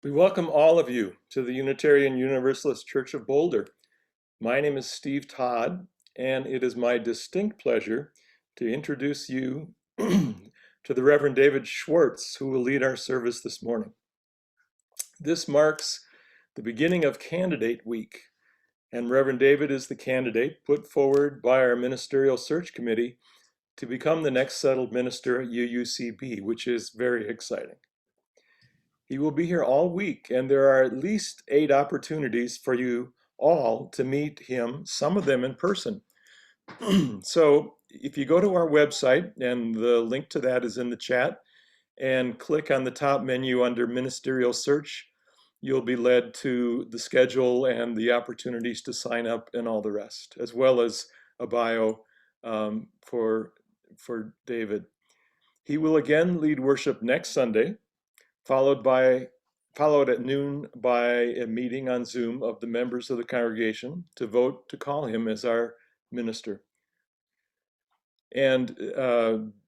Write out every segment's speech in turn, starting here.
We welcome all of you to the Unitarian Universalist Church of Boulder. My name is Steve Todd, and it is my distinct pleasure to introduce you to the Reverend David Schwartz, who will lead our service this morning. This marks the beginning of Candidate Week, and Reverend David is the candidate put forward by our Ministerial Search Committee to become the next settled minister at UUCB, which is very exciting. He will be here all week, and there are at least 8 opportunities for you all to meet him, some of them in person. So if you go to our website, and the link to that is in the chat, and click on the top menu under Ministerial Search, you'll be led to the schedule and the opportunities to sign up and all the rest, as well as a bio for David. He will again lead worship next Sunday, followed at noon by a meeting on Zoom of the members of the congregation to vote to call him as our minister. And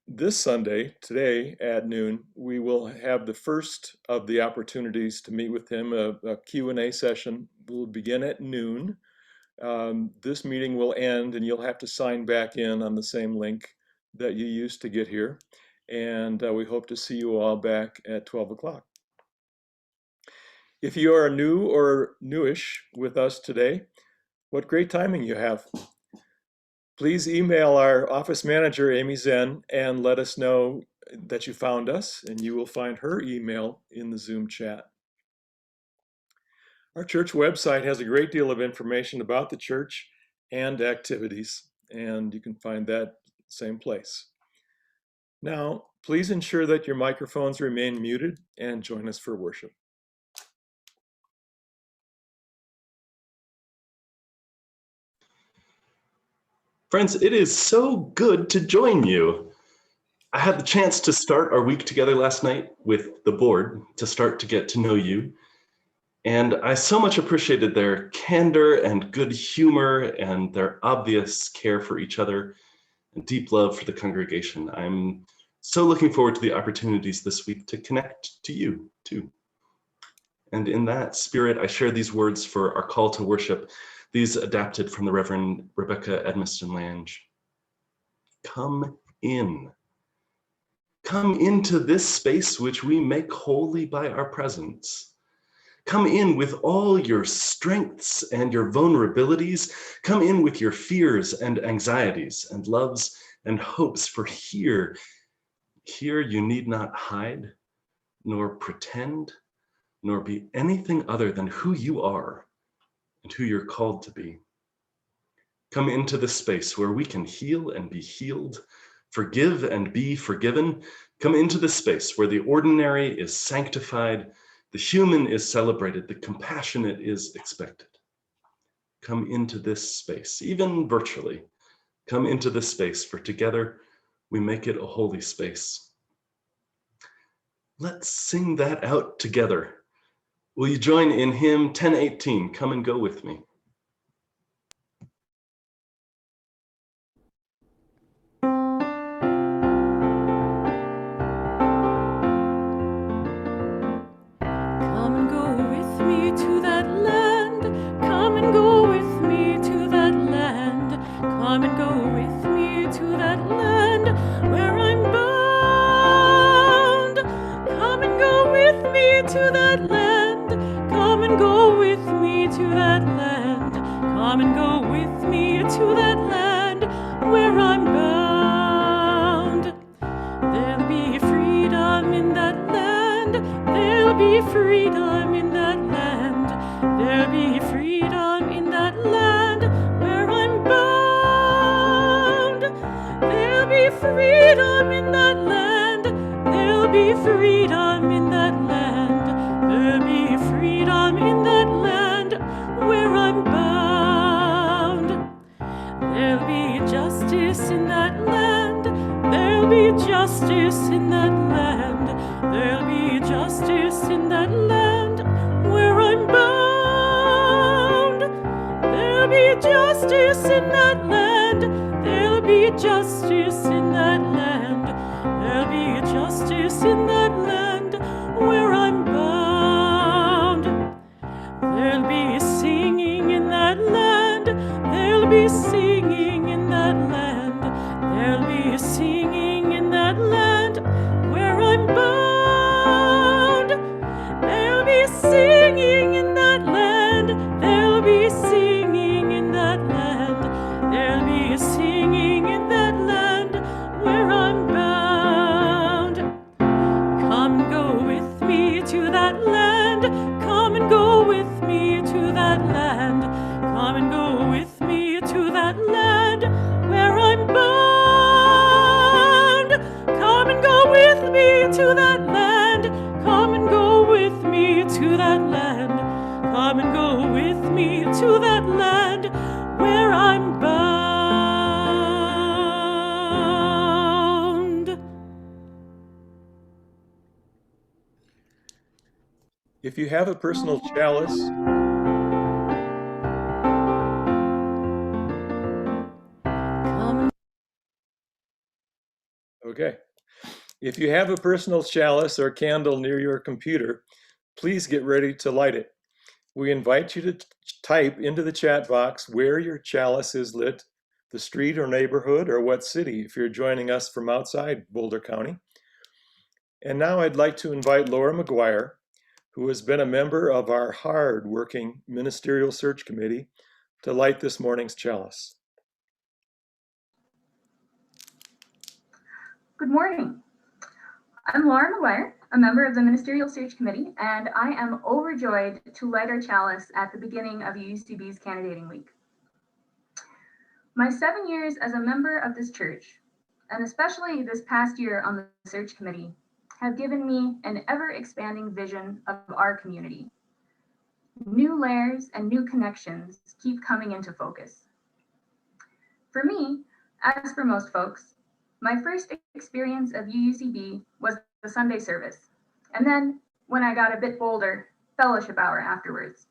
this Sunday, today at noon, we will have the first of the opportunities to meet with him. A Q&A session will begin at noon. This meeting will end, and you'll have to sign back in on the same link that you used to get here. And we hope to see you all back at 12 o'clock. If you are new or newish with us today, what great timing you have. Please email our office manager, Amy Zen, and let us know that you found us, and you will find her email in the Zoom chat. Our church website has a great deal of information about the church and activities, and you can find that same place. Now, please ensure that your microphones remain muted and join us for worship. Friends, it is so good to join you. I had the chance to start our week together last night with the board to start to get to know you. And I so much appreciated their candor and good humor and their obvious care for each other and deep love for the congregation. I'm so looking forward to the opportunities this week to connect to you too. And in that spirit, I share these words for our call to worship, these adapted from the Reverend Rebecca Edmiston Lange. Come in. Come into this space which we make holy by our presence. Come in with all your strengths and your vulnerabilities. Come in with your fears and anxieties and loves and hopes, for here you need not hide, nor pretend, nor be anything other than who you are and who you're called to be. Come into this space where we can heal and be healed, forgive and be forgiven. Come into this space where the ordinary is sanctified, the human is celebrated, the compassionate is expected. Come into this space, even virtually. Come into this space, for together we make it a holy space. Let's sing that out together. Will you join in hymn 1018, Come and Go With Me? Come and go with me to that land. Come and go with me to that land. Come and go with me to that land where I'm bound. Come and go with me to that land. Come and go with me to that land. Come and go with me to that land where I'm bound. There'll be freedom in that land. There'll be freedom in that land. There'll be freedom in that land where I'm bound. There'll be freedom in that land. There'll be freedom in that land. There'll be freedom in that land where I'm bound. There'll be justice in that land. There'll be justice in that land. There'll be justice in that land where I'm bound. There'll be justice in that land. There'll be justice in that land. There'll be justice in that land where I'm bound. If you have a personal chalice, Come okay. If you have a personal chalice or candle near your computer, please get ready to light it. We invite you to type into the chat box where your chalice is lit, the street or neighborhood, or what city if you're joining us from outside Boulder County. And now I'd like to invite Laura McGuire, who has been a member of our hard-working ministerial search committee, to light this morning's chalice. Good morning. I'm Laura McGuire, a member of the Ministerial Search Committee, and I am overjoyed to light our chalice at the beginning of UCB's candidating week. My 7 years as a member of this church, and especially this past year on the search committee, have given me an ever-expanding vision of our community. New layers and new connections keep coming into focus. For me, as for most folks, my first experience of UUCB was the Sunday service, and then, when I got a bit bolder, fellowship hour afterwards.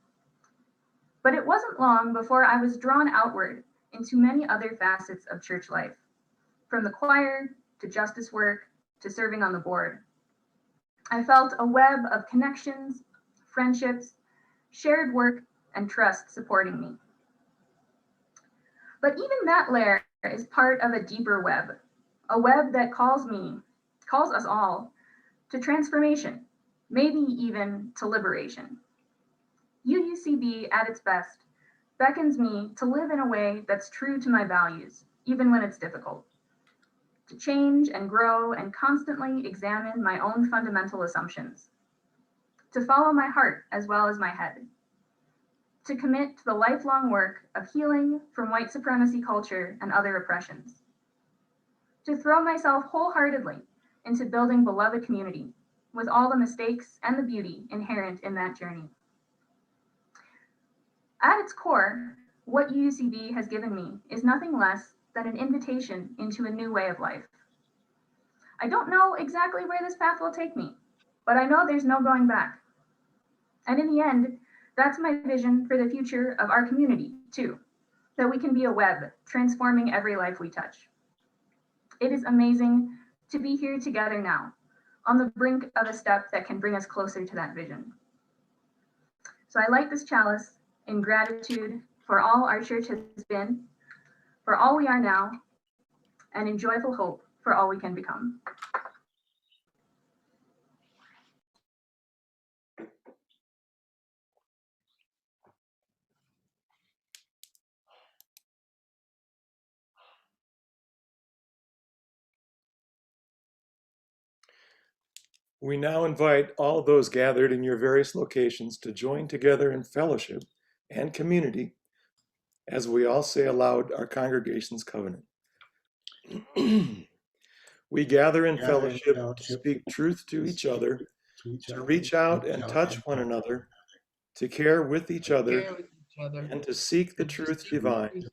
But it wasn't long before I was drawn outward into many other facets of church life, from the choir to justice work to serving on the board. I felt a web of connections, friendships, shared work, and trust supporting me. But even that layer is part of a deeper web, a web that calls us all to transformation, maybe even to liberation. UUCB at its best beckons me to live in a way that's true to my values, even when it's difficult, to change and grow and constantly examine my own fundamental assumptions, to follow my heart as well as my head, to commit to the lifelong work of healing from white supremacy culture and other oppressions, to throw myself wholeheartedly into building beloved community with all the mistakes and the beauty inherent in that journey. At its core, what UUCB has given me is nothing less than an invitation into a new way of life. I don't know exactly where this path will take me, but I know there's no going back. And in the end, that's my vision for the future of our community, too, that we can be a web transforming every life we touch. It is amazing to be here together now, on the brink of a step that can bring us closer to that vision. So I light this chalice in gratitude for all our church has been, for all we are now, and in joyful hope for all we can become. We now invite all those gathered in your various locations to join together in fellowship and community as we all say aloud our congregation's covenant. We gather in fellowship to speak truth to each other, to reach out and touch one another, to care with each other, and to seek the truth divine.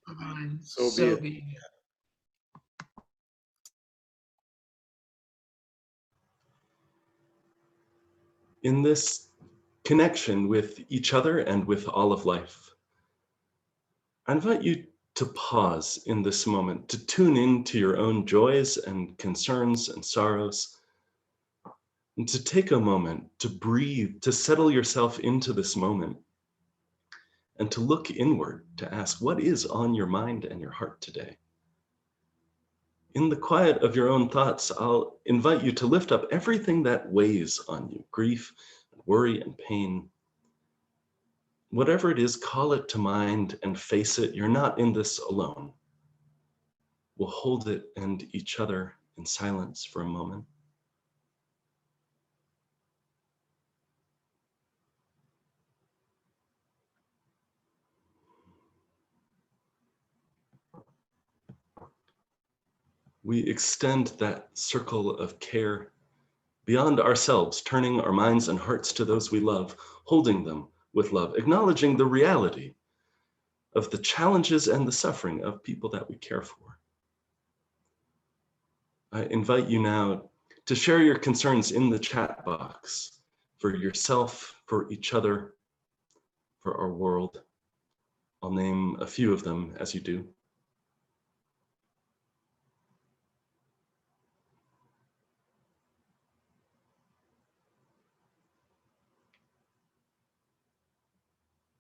So be it. In this connection with each other and with all of life, I invite you to pause in this moment, to tune in to your own joys and concerns and sorrows, and to take a moment to breathe, to settle yourself into this moment, and to look inward, to ask, what is on your mind and your heart today? In the quiet of your own thoughts, I'll invite you to lift up everything that weighs on you, grief, worry, and pain. Whatever it is, call it to mind and face it. You're not in this alone. We'll hold it and each other in silence for a moment. We extend that circle of care beyond ourselves, turning our minds and hearts to those we love, holding them with love, acknowledging the reality of the challenges and the suffering of people that we care for. I invite you now to share your concerns in the chat box for yourself, for each other, for our world. I'll name a few of them as you do.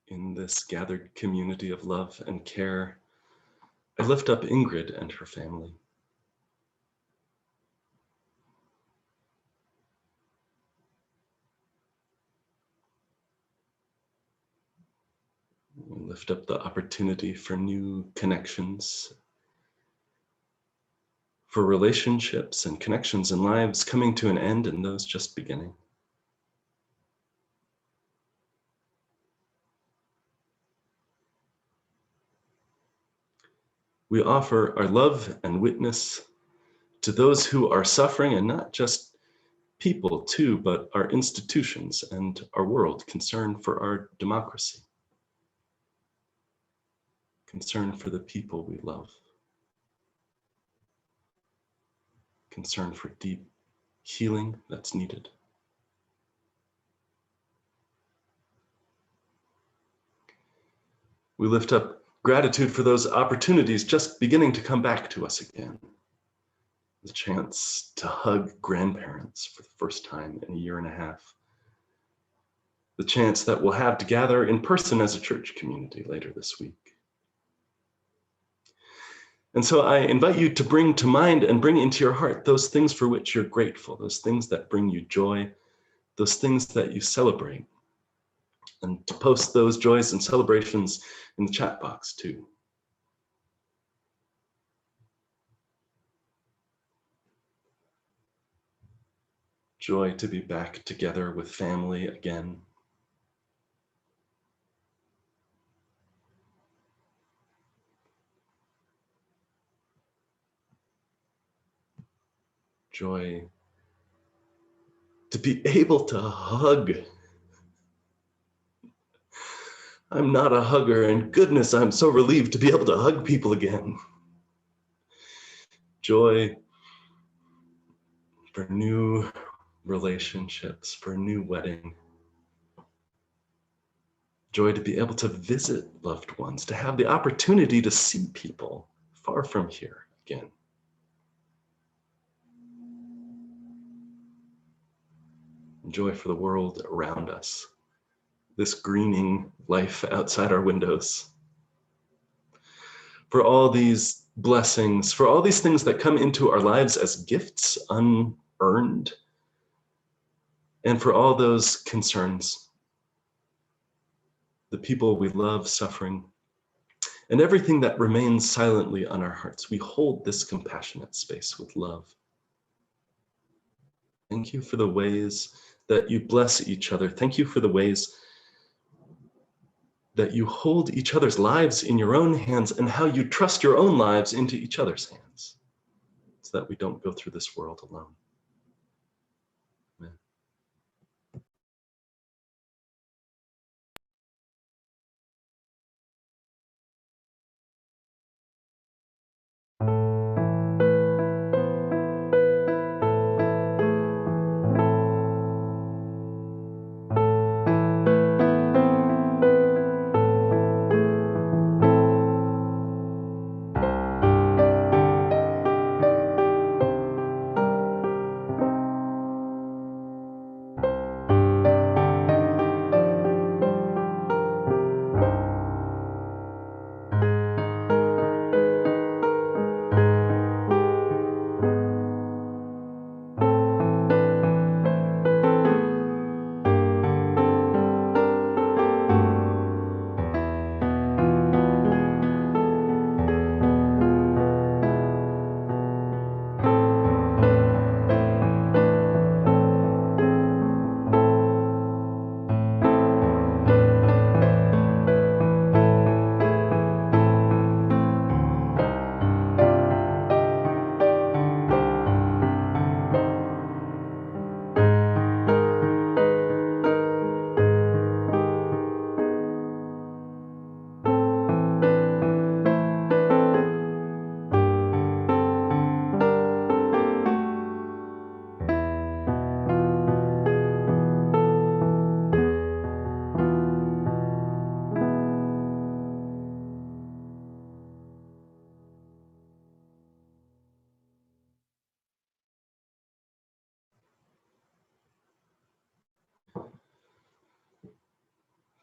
In this gathered community of love and care, I lift up Ingrid and her family. We lift up the opportunity for new connections, for relationships and connections and lives coming to an end and those just beginning. We offer our love and witness to those who are suffering, and not just people too, but our institutions and our world, concern for our democracy, concern for the people we love, concern for deep healing that's needed. We lift up gratitude for those opportunities just beginning to come back to us again. The chance to hug grandparents for the first time in a year and a half. The chance that we'll have to gather in person as a church community later this week. And so I invite you to bring to mind and bring into your heart those things for which you're grateful, those things that bring you joy, those things that you celebrate, and to post those joys and celebrations in the chat box too. Joy to be back together with family again. Joy to be able to hug. I'm not a hugger, and goodness, I'm so relieved to be able to hug people again. Joy for new relationships, for a new wedding. Joy to be able to visit loved ones, to have the opportunity to see people far from here again. Joy for the world around us, this greening life outside our windows. For all these blessings, for all these things that come into our lives as gifts unearned, and for all those concerns, the people we love suffering, and everything that remains silently on our hearts, we hold this compassionate space with love. Thank you for the ways that you bless each other. Thank you for the ways that you hold each other's lives in your own hands, and how you trust your own lives into each other's hands, so that we don't go through this world alone. Amen.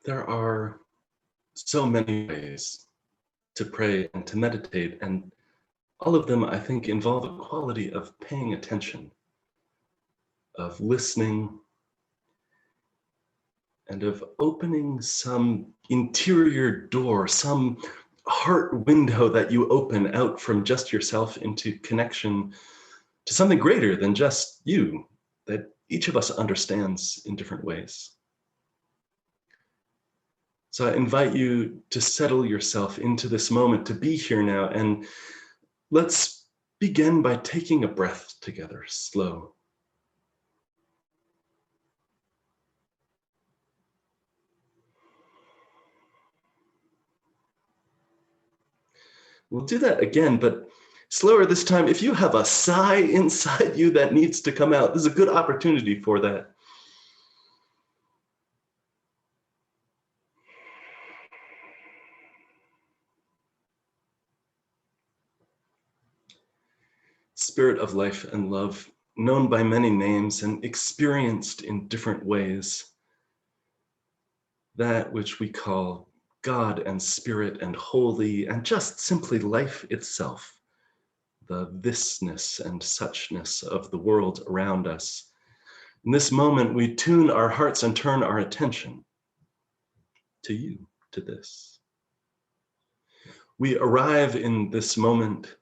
There are so many ways to pray and to meditate, and all of them, I think, involve a quality of paying attention, of listening, and of opening some interior door, some heart window that you open out from just yourself into connection to something greater than just you, that each of us understands in different ways. So I invite you to settle yourself into this moment, to be here now, and let's begin by taking a breath together, slow. We'll do that again, but slower this time. If you have a sigh inside you that needs to come out, this is a good opportunity for that. Spirit of life and love, known by many names and experienced in different ways, that which we call God and Spirit and holy and just simply life itself, the thisness and suchness of the world around us. In this moment, we tune our hearts and turn our attention to you, to this. We arrive in this moment,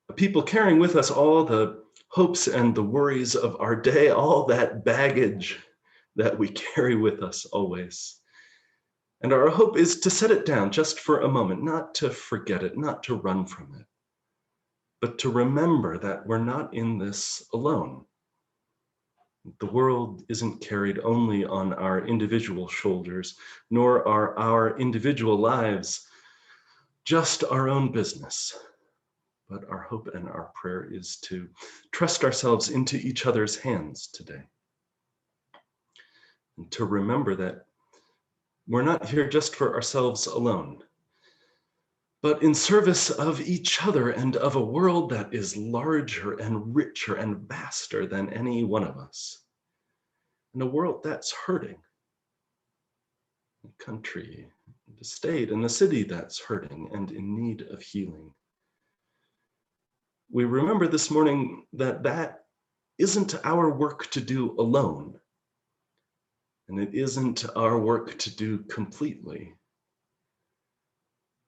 a people carrying with us all the hopes and the worries of our day, all that baggage that we carry with us always. And our hope is to set it down just for a moment, not to forget it, not to run from it, but to remember that we're not in this alone. The world isn't carried only on our individual shoulders, nor are our individual lives just our own business. But our hope and our prayer is to trust ourselves into each other's hands today. And to remember that we're not here just for ourselves alone, but in service of each other and of a world that is larger and richer and vaster than any one of us. And a world that's hurting. A country, the state, and the city that's hurting and in need of healing. We remember this morning that that isn't our work to do alone, and it isn't our work to do completely,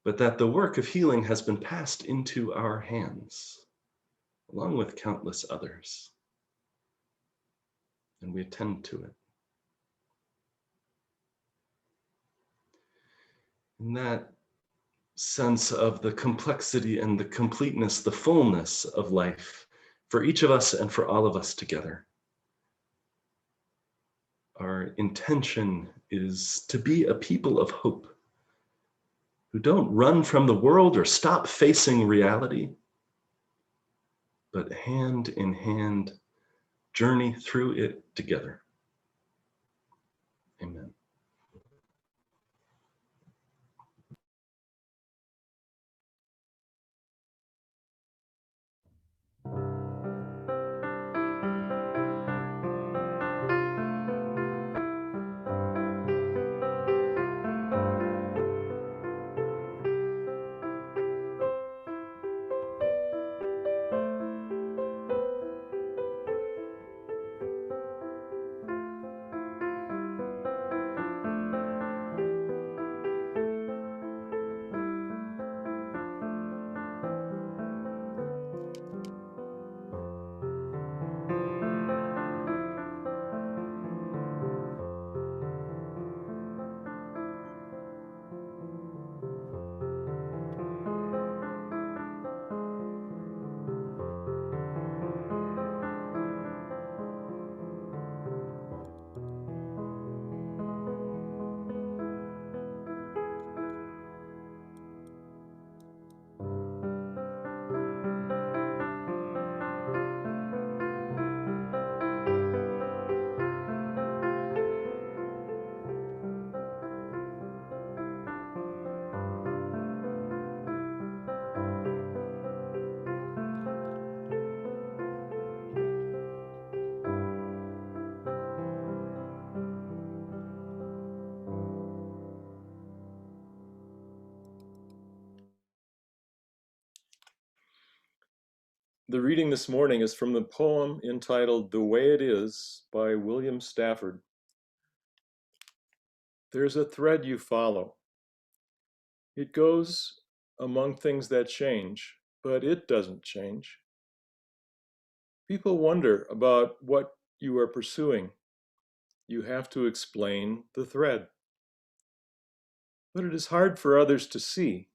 but that the work of healing has been passed into our hands, along with countless others, and we attend to it. In that sense of the complexity and the completeness, the fullness of life for each of us and for all of us together, our intention is to be a people of hope who don't run from the world or stop facing reality, but hand in hand, journey through it together. Amen. The reading this morning is from the poem entitled "The Way It Is" by William Stafford. There's a thread you follow. It goes among things that change, but it doesn't change. People wonder about what you are pursuing. You have to explain the thread. But it is hard for others to see.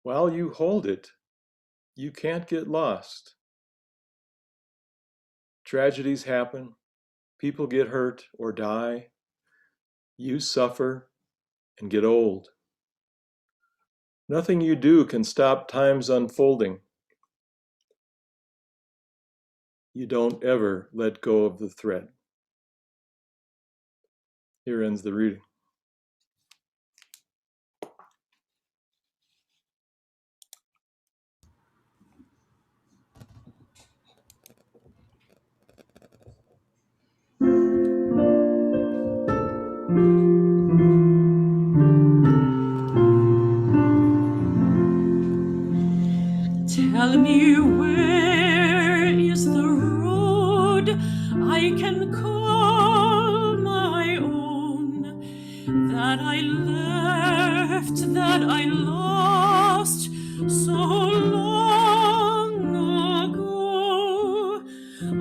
While you hold it, you can't get lost. Tragedies happen, people get hurt or die. You suffer and get old. Nothing you do can stop time's unfolding. You don't ever let go of the thread. Here ends the reading. Tell me, where is the road I can call my own, that I left, that I lost so long ago?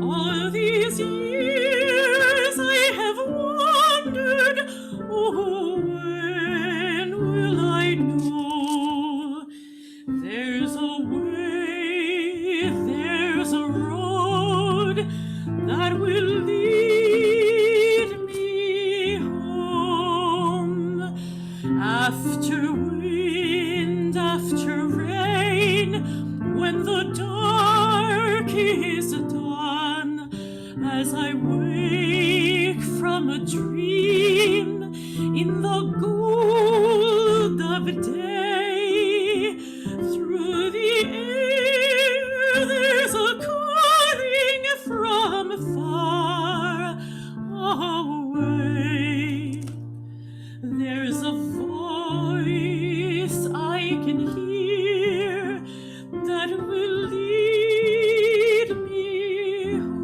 All these years I have wandered, oh, when will I know? There's a way, there's a road that will lead me home. After wind, after rain, when the dark is done, as I wake from a dream in the gold of day, through the air there's a calling from far away. There's a voice I can hear that will lead me home.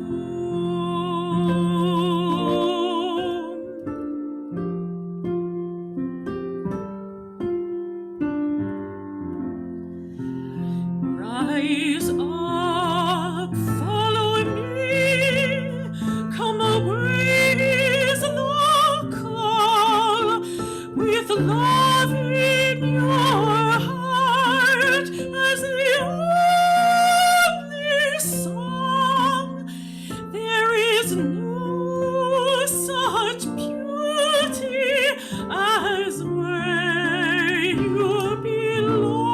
Rise up, follow me, come away is the call, with love in your heart as the only song. There is no such beauty as where you belong.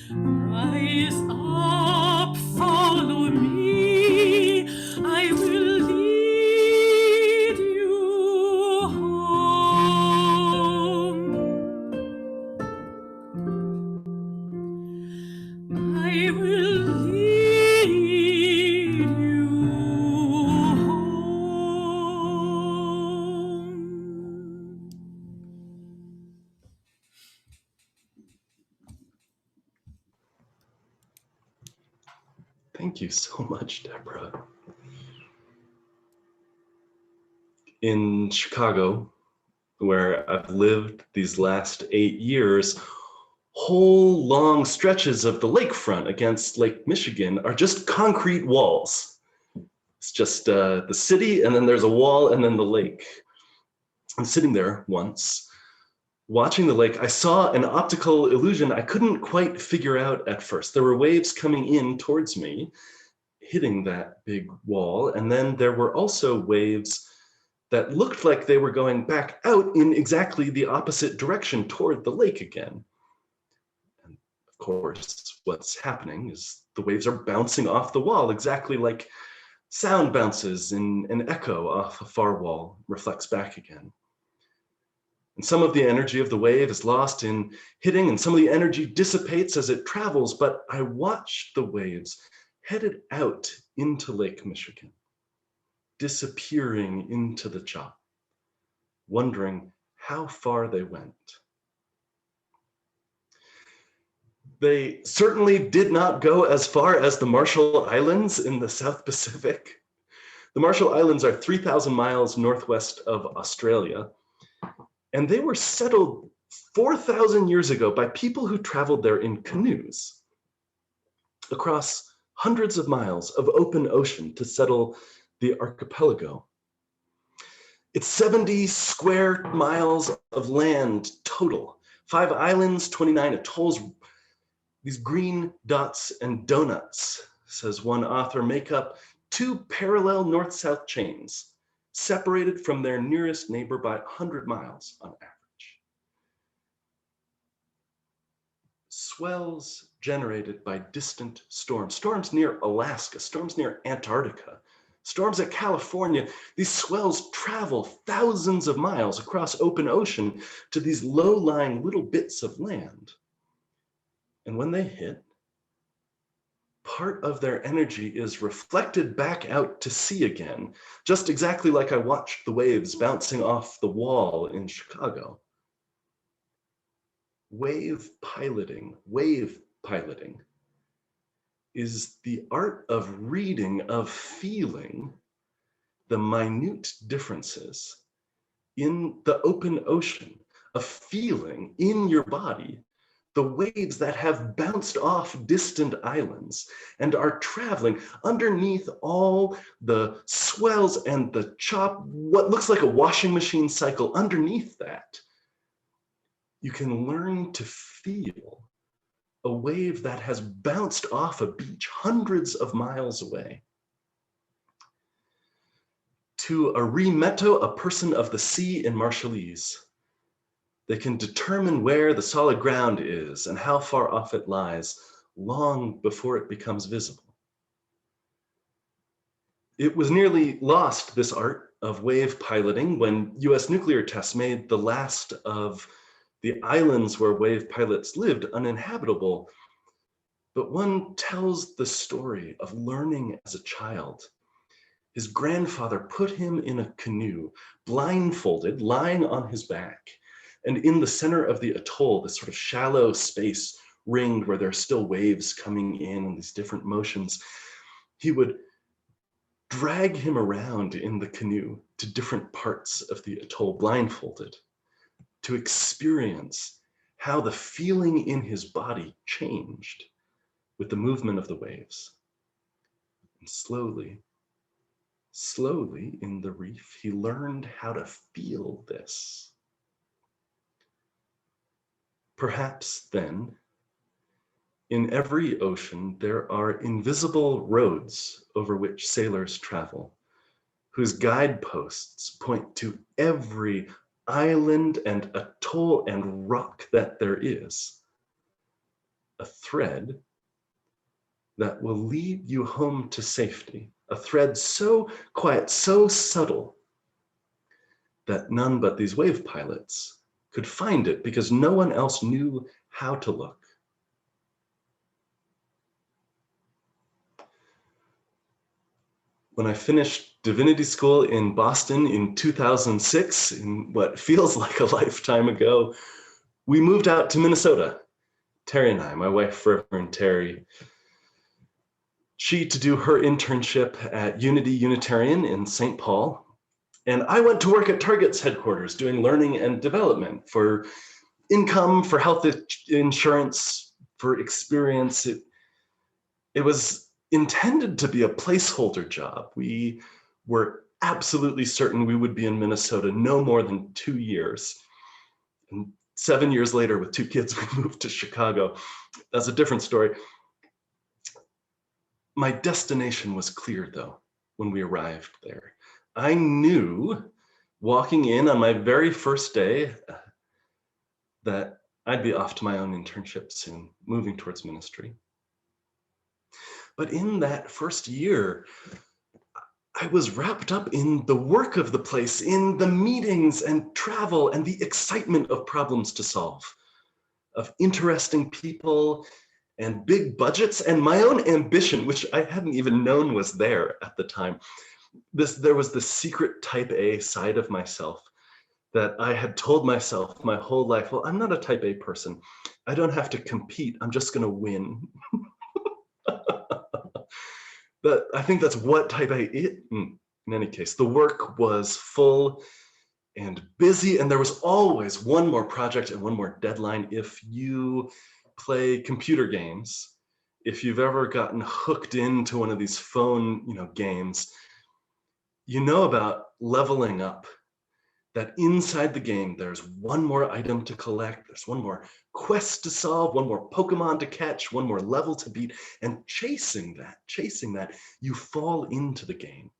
Rise up, follow me, I will lead you home. I will lead you home. Thank you so much, Deborah. In Chicago, where I've lived these last 8 years, whole long stretches of the lakefront against Lake Michigan are just concrete walls. It's just the city, and then there's a wall, and then the lake. I'm sitting there once, watching the lake. I saw an optical illusion I couldn't quite figure out at first. There were waves coming in towards me, hitting that big wall, and then there were also waves that looked like they were going back out in exactly the opposite direction toward the lake again. And of course, what's happening is the waves are bouncing off the wall, exactly like sound bounces in an echo off a far wall, reflects back again. And some of the energy of the wave is lost in hitting, and some of the energy dissipates as it travels, but I watched the waves headed out into Lake Michigan, disappearing into the chop, wondering how far they went. They certainly did not go as far as the Marshall Islands in the South Pacific. The Marshall Islands are 3,000 miles northwest of Australia, and they were settled 4,000 years ago by people who traveled there in canoes across hundreds of miles of open ocean to settle the archipelago. It's 70 square miles of land total, 5 islands, 29 atolls. These green dots and donuts, says one author, make up 2 parallel north-south chains, separated from their nearest neighbor by 100 miles on average. Swells generated by distant storms, storms near Alaska, storms near Antarctica, storms at California. These swells travel thousands of miles across open ocean to these low-lying little bits of land. And when they hit, part of their energy is reflected back out to sea again, just exactly like I watched the waves bouncing off the wall in Chicago. Wave piloting is the art of reading, of feeling the minute differences in the open ocean, of feeling in your body the waves that have bounced off distant islands and are traveling underneath all the swells and the chop, what looks like a washing machine cycle underneath that. You can learn to feel a wave that has bounced off a beach hundreds of miles away. To a rimetto, a person of the sea in Marshallese, they can determine where the solid ground is and how far off it lies long before it becomes visible. It was nearly lost, this art of wave piloting, when US nuclear tests made the last of the islands where wave pilots lived uninhabitable. But one tells the story of learning as a child. His grandfather put him in a canoe, blindfolded, lying on his back. And in the center of the atoll, this sort of shallow space ringed where there are still waves coming in and these different motions, he would drag him around in the canoe to different parts of the atoll blindfolded to experience how the feeling in his body changed with the movement of the waves. And slowly in the reef, he learned how to feel this. Perhaps then, in every ocean, there are invisible roads over which sailors travel, whose guideposts point to every island and atoll and rock that there is. A thread that will lead you home to safety. A thread so quiet, so subtle, that none but these wave pilots could find it because no one else knew how to look. When I finished divinity school in Boston in 2006, in what feels like a lifetime ago, we moved out to Minnesota. Terry and I, my wife, Reverend Terry, she to do her internship at Unity Unitarian in St. Paul. And I went to work at Target's headquarters doing learning and development for income, for health insurance, for experience. It was intended to be a placeholder job. We were absolutely certain we would be in Minnesota no more than 2 years. And 7 years later, with 2 kids, we moved to Chicago. That's a different story. My destination was clear, though, when we arrived there. I knew, walking in on my very first day, that I'd be off to my own internship soon, moving towards ministry. But in that first year, I was wrapped up in the work of the place, in the meetings and travel and the excitement of problems to solve, of interesting people and big budgets and my own ambition, which I hadn't even known was there at the time. There was this secret type A side of myself that I had told myself my whole life, well, I'm not a type A person. I don't have to compete. I'm just going to win. But I think that's what type A is. In any case, the work was full and busy, and there was always one more project and one more deadline. If you play computer games, if you've ever gotten hooked into one of these phone, games, you know about leveling up, that inside the game, there's one more item to collect, there's one more quest to solve, one more Pokemon to catch, one more level to beat, and chasing that, you fall into the game.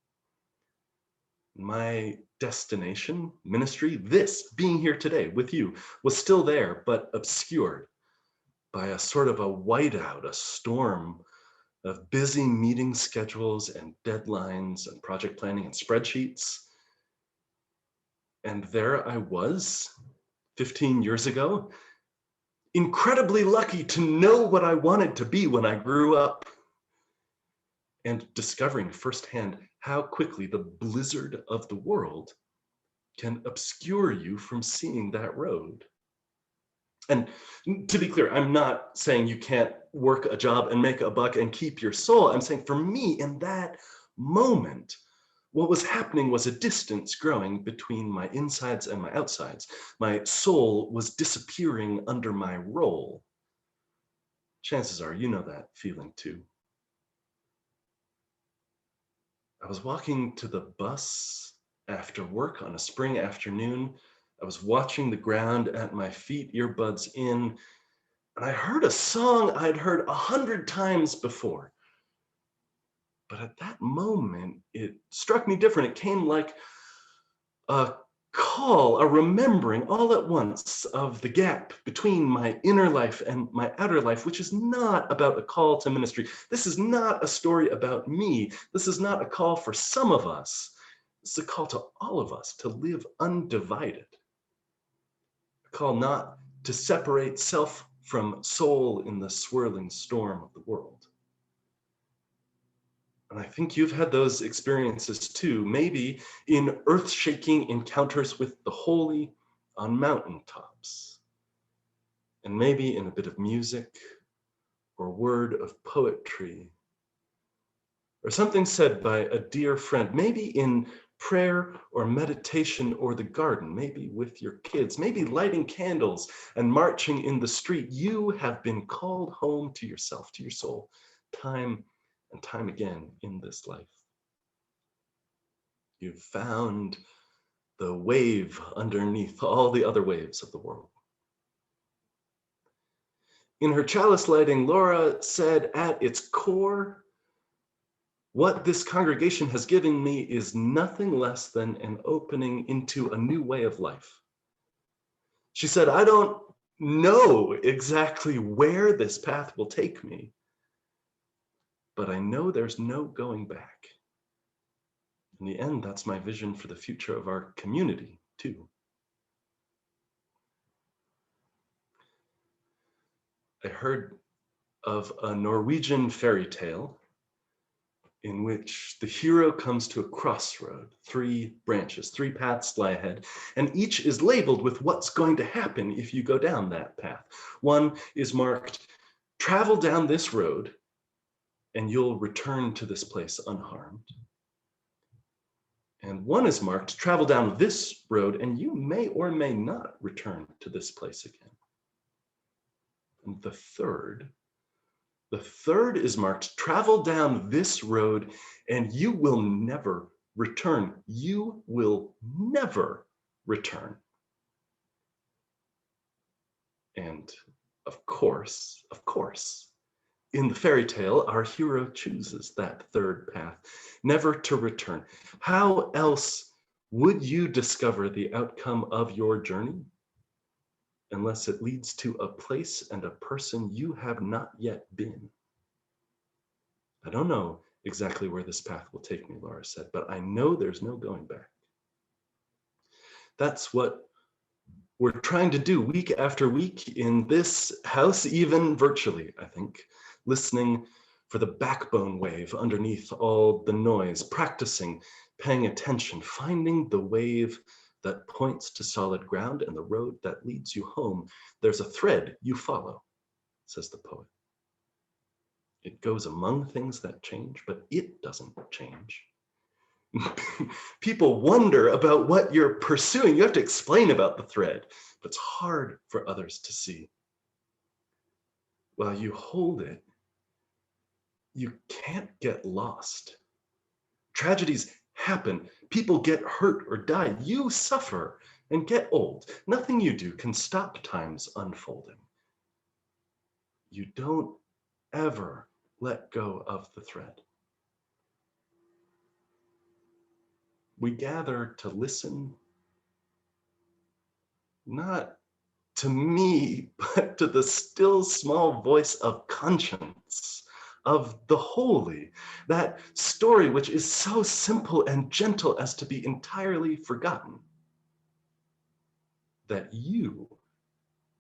My destination, ministry, this, being here today with you, was still there, but obscured by a sort of a whiteout, a storm of busy meeting schedules and deadlines and project planning and spreadsheets. And there I was, 15 years ago, incredibly lucky to know what I wanted to be when I grew up, and discovering firsthand how quickly the blizzard of the world can obscure you from seeing that road. And to be clear, I'm not saying you can't work a job and make a buck and keep your soul. I'm saying for me, in that moment, what was happening was a distance growing between my insides and my outsides. My soul was disappearing under my role. Chances are you know that feeling too. I was walking to the bus after work on a spring afternoon. I was watching the ground at my feet, earbuds in, and I heard a song I'd heard 100 times before. But at that moment, it struck me different. It came like a call, a remembering all at once of the gap between my inner life and my outer life, which is not about a call to ministry. This is not a story about me. This is not a call for some of us. This is a call to all of us to live undivided. A call not to separate self from soul in the swirling storm of the world. And I think you've had those experiences too, maybe in earth-shaking encounters with the holy on mountaintops, and maybe in a bit of music or word of poetry, or something said by a dear friend, maybe in prayer or meditation or the garden, maybe with your kids, maybe lighting candles and marching in the street. You have been called home to yourself, to your soul, time and time again in this life. You've found the wave underneath all the other waves of the world. In her chalice lighting, Laura said, at its core, what this congregation has given me is nothing less than an opening into a new way of life. She said, I don't know exactly where this path will take me, but I know there's no going back. In the end, that's my vision for the future of our community, too. I heard of a Norwegian fairy tale in which the hero comes to a crossroad, 3 branches, 3 paths lie ahead, and each is labeled with what's going to happen if you go down that path. One is marked, travel down this road, and you'll return to this place unharmed. And one is marked, travel down this road, and you may or may not return to this place again. And the third is marked, travel down this road, and you will never return. You will never return. And of course, in the fairy tale, our hero chooses that third path, never to return. How else would you discover the outcome of your journey unless it leads to a place and a person you have not yet been? I don't know exactly where this path will take me, Laura said, but I know there's no going back. That's what we're trying to do week after week in this house, even virtually, I think, listening for the backbone wave underneath all the noise, practicing, paying attention, finding the wave that points to solid ground and the road that leads you home. There's a thread you follow, says the poet. It goes among things that change, but it doesn't change. People wonder about what you're pursuing. You have to explain about the thread, but it's hard for others to see. While you hold it, you can't get lost. Tragedies happen. People get hurt or die. You suffer and get old. Nothing you do can stop time's unfolding. You don't ever let go of the thread. We gather to listen, not to me, but to the still small voice of conscience, of the holy, that story which is so simple and gentle as to be entirely forgotten. That you,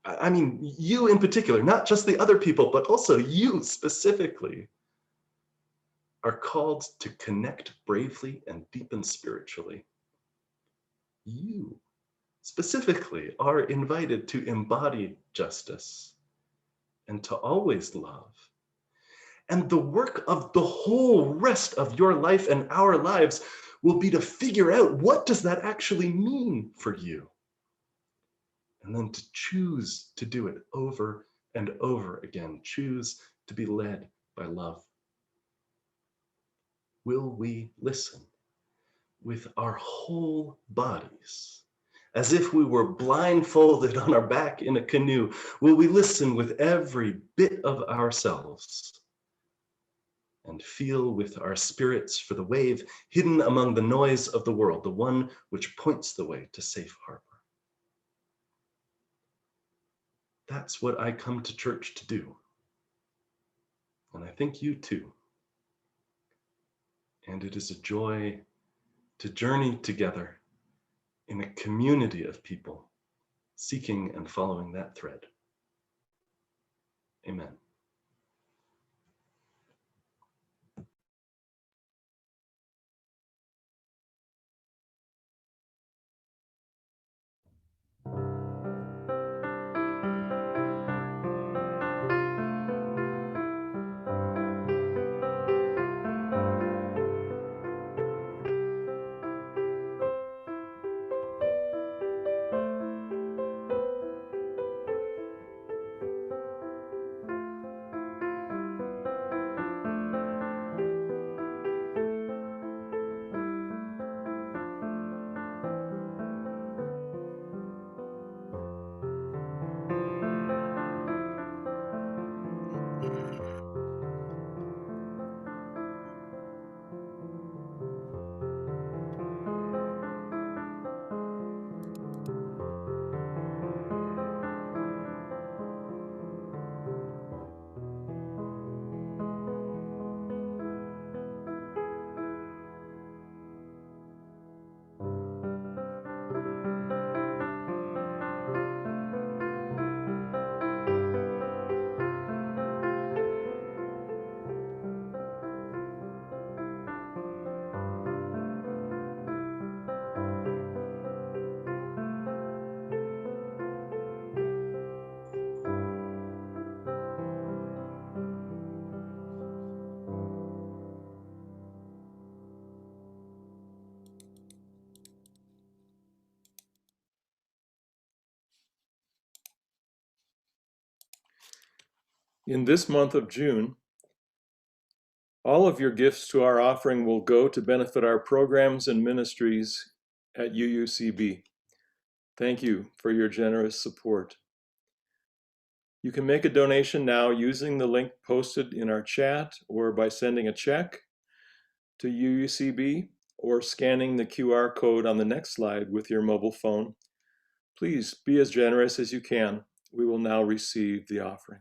I mean, you in particular, not just the other people, but also you specifically, are called to connect bravely and deepen spiritually. You specifically are invited to embody justice and to always love. And the work of the whole rest of your life and our lives will be to figure out, what does that actually mean for you? And then to choose to do it over and over again. Choose to be led by love. Will we listen with our whole bodies, as if we were blindfolded on our back in a canoe? Will we listen with every bit of ourselves and feel with our spirits for the wave hidden among the noise of the world, the one which points the way to safe harbor? That's what I come to church to do. And I think you too. And it is a joy to journey together in a community of people seeking and following that thread. Amen. In this month of June, all of your gifts to our offering will go to benefit our programs and ministries at UUCB. Thank you for your generous support. You can make a donation now using the link posted in our chat, or by sending a check to UUCB or scanning the QR code on the next slide with your mobile phone. Please be as generous as you can. We will now receive the offering.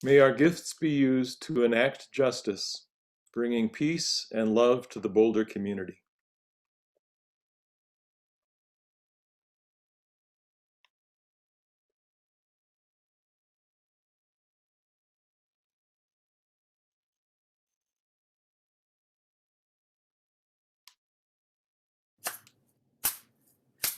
May our gifts be used to enact justice, bringing peace and love to the Boulder community.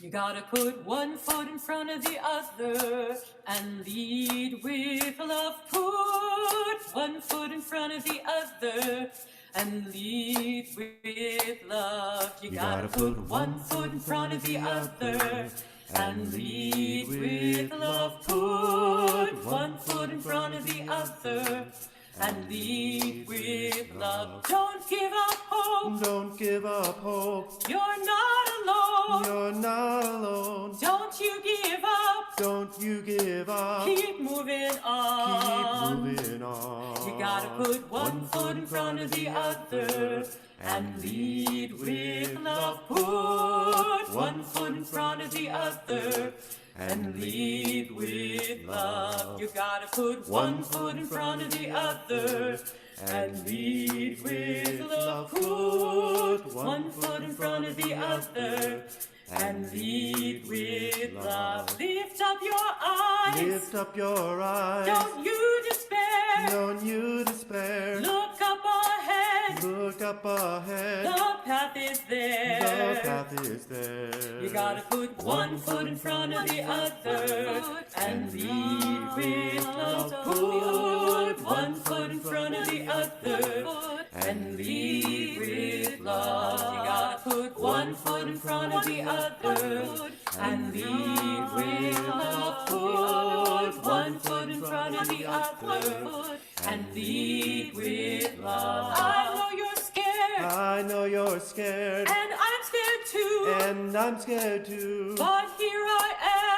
You gotta put one foot in front of the other and lead with love. Put one foot in front of the other and lead with love. You gotta put one foot in front of the other and lead with love. Put one foot in front of the other and lead with love. Don't give up hope. Don't give up hope. You're not alone. You're not alone. Don't you give up. Don't you give up. Keep moving on. Keep moving on. You gotta put one foot in front of the other and lead with love. Put one foot in front of the other and lead with love. You gotta put one foot in front of the other and lead with love. Put one foot in front of the other and lead with love. Lift up your eyes. Lift up your eyes. Don't you despair. Don't you despair. Look up ahead. Look up ahead. The path is there. The path is there. You gotta put one foot in front of the other and lead with love. Put one foot in front of the other and lead with love. You gotta put one foot in front of the other and lead with love. Put one foot in front of the other and lead with love. I know you're scared. I know you're scared. And I'm scared too. And I'm scared too. But here I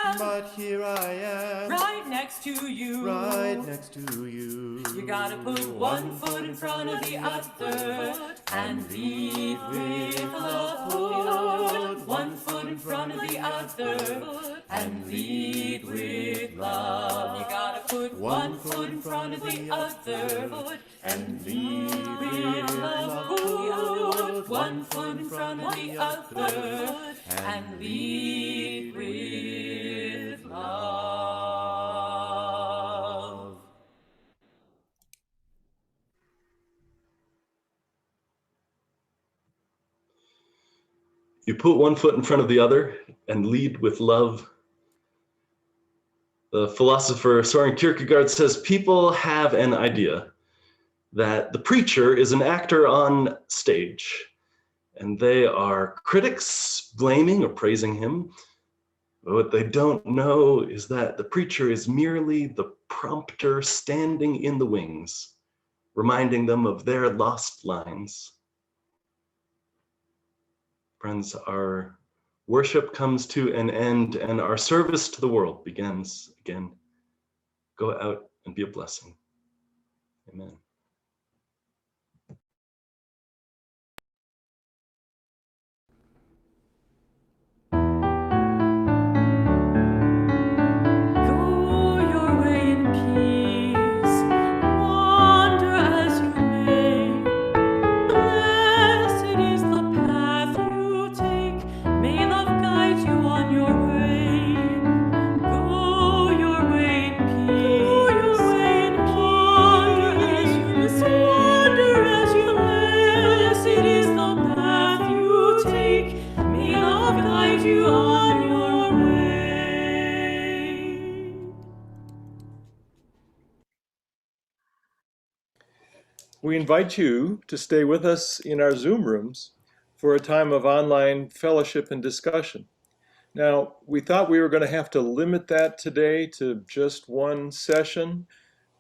am. But here I am. Right next to you. Right next to you. You gotta put one foot in front of the other and lead with love. Put one foot in front of the other and lead with love. You gotta put one foot in front of the other and lead with love. Put one foot in front of the other and lead with love. You put one foot in front of the other and lead with love. The philosopher Soren Kierkegaard says people have an idea that the preacher is an actor on stage, and they are critics blaming or praising him. But what they don't know is that the preacher is merely the prompter standing in the wings, reminding them of their lost lines. Friends, our worship comes to an end and our service to the world begins again. Go out and be a blessing. Amen. Go your way in peace, wander as you may. Blessed is the path you take, may love guide you on your way. Go your way in peace, wander as you may. Blessed is the path you take, may love guide you on your way. We invite you to stay with us in our Zoom rooms for a time of online fellowship and discussion. Now, we thought we were going to have to limit that today to just one session,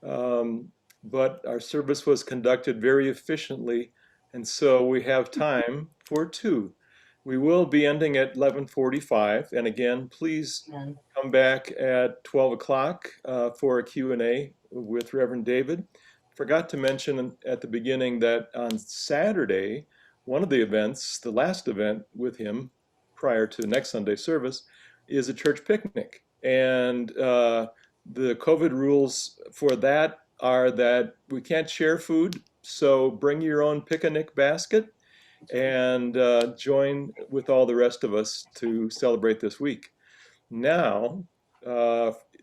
but our service was conducted very efficiently, and so we have time for two. We will be ending at 11:45, and again, please come back at 12 o'clock for a Q&A with Reverend David. Forgot to mention at the beginning that on Saturday, one of the events, the last event with him prior to next Sunday service, is a church picnic. And the COVID rules for that are that we can't share food, so bring your own picnic basket and join with all the rest of us to celebrate this week. Now,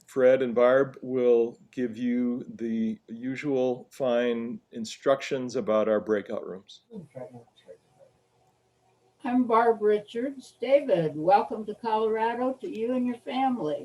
Fred and Barb will give you the usual fine instructions about our breakout rooms. I'm Barb Richards. David, welcome to Colorado to you and your family.